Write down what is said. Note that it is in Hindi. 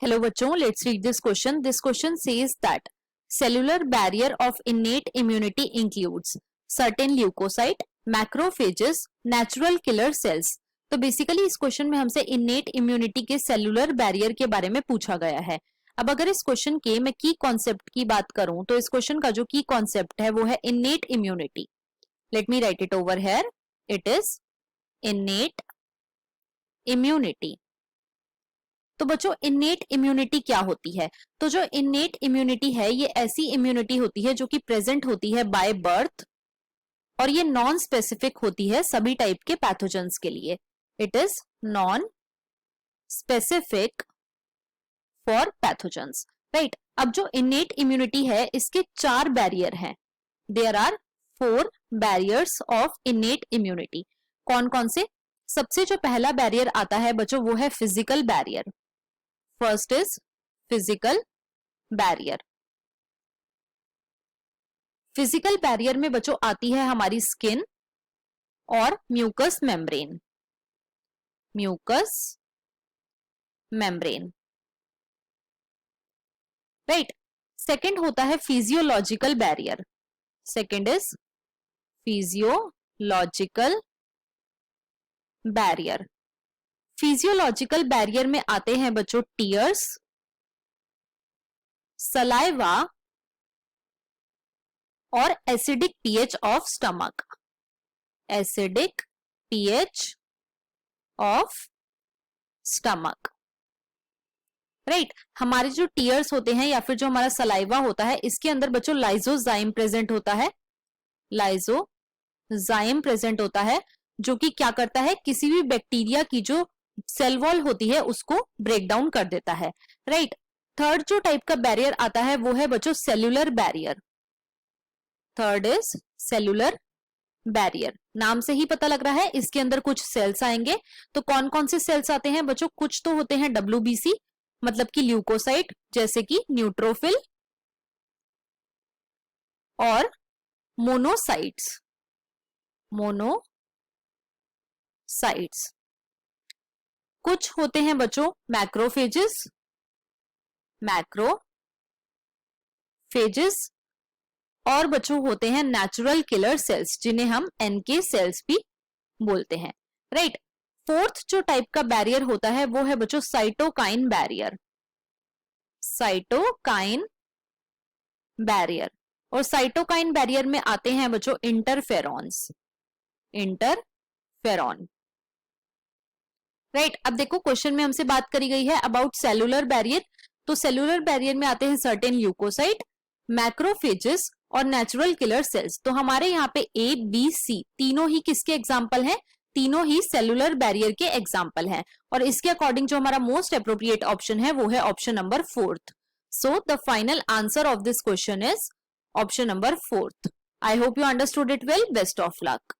Hello बच्चों, let's read this question. This question says that cellular barrier of innate immunity includes certain leukocyte, macrophages, natural killer cells. तो बेसिकली इस क्वेश्चन में हमसे innate immunity के सेलुलर बैरियर के बारे में पूछा गया है. अब अगर इस क्वेश्चन के मैं की कॉन्सेप्ट की बात करूं तो इस क्वेश्चन का जो की कॉन्सेप्ट है वो है innate immunity. Let me write it over here. It is innate immunity. तो बच्चों इन्नेट इम्यूनिटी क्या होती है? तो जो इन्नेट इम्यूनिटी है ये ऐसी इम्यूनिटी होती है जो कि प्रेजेंट होती है बाय बर्थ और ये नॉन स्पेसिफिक होती है सभी टाइप के पैथोजेंस के लिए. It is non specific for pathogens, right. अब जो इन्नेट इम्यूनिटी है इसके 4 बैरियर हैं. There are 4 barriers of innate immunity. कौन कौन से? सबसे जो पहला बैरियर आता है बच्चों वो है physical barrier. First is physical barrier. Physical barrier में बच्चों आती है हमारी स्किन और mucous membrane. Mucous membrane, right. Second होता है physiological barrier. Second is physiological barrier. Physiological barrier में आते हैं बच्चों टीयर्स, सलाइवा और acidic pH of stomach. Acidic pH of stomach, right. हमारे जो टीयर्स होते हैं या फिर जो हमारा सलाइवा होता है इसके अंदर बच्चों लाइजोजाइम प्रेजेंट होता है. लाइजोजाइम प्रेजेंट होता है जो कि क्या करता है, किसी भी बैक्टीरिया की जो सेल वॉल होती है उसको ब्रेक डाउन कर देता है, राइट. थर्ड जो टाइप का बैरियर आता है वो है बच्चों cellular barrier. Third is cellular barrier. नाम से ही पता लग रहा है इसके अंदर कुछ सेल्स आएंगे. तो कौन कौन से सेल्स आते हैं बच्चों? कुछ तो होते हैं WBC मतलब कि ल्यूकोसाइट, जैसे कि न्यूट्रोफिल और मोनोसाइट्स. मोनोसाइट्स. कुछ होते हैं बच्चों मैक्रोफेजेस. मैक्रोफेजेस और बच्चों होते हैं नेचुरल किलर सेल्स जिन्हें हम NK सेल्स भी बोलते हैं, राइट. फोर्थ जो टाइप का बैरियर होता है वो है बच्चों साइटोकाइन बैरियर. Cytokine barrier. और साइटोकाइन बैरियर में आते हैं बच्चों इंटरफेरॉन्स. Interferon, right. अब देखो क्वेश्चन में हमसे बात करी गई है अबाउट सेलुलर बैरियर. तो सेलुलर बैरियर में आते हैं सर्टेन ल्यूकोसाइट, मैक्रोफेजेस और नेचुरल किलर सेल्स. तो हमारे यहाँ पे ABC तीनों ही किसके एग्जाम्पल हैं? तीनों ही सेलुलर बैरियर के एग्जाम्पल हैं. और इसके अकॉर्डिंग जो हमारा मोस्ट अप्रोप्रिएट ऑप्शन है वो है option number 4th. So the final answer of this question is option number 4th. I hope you understood it well. Best of luck.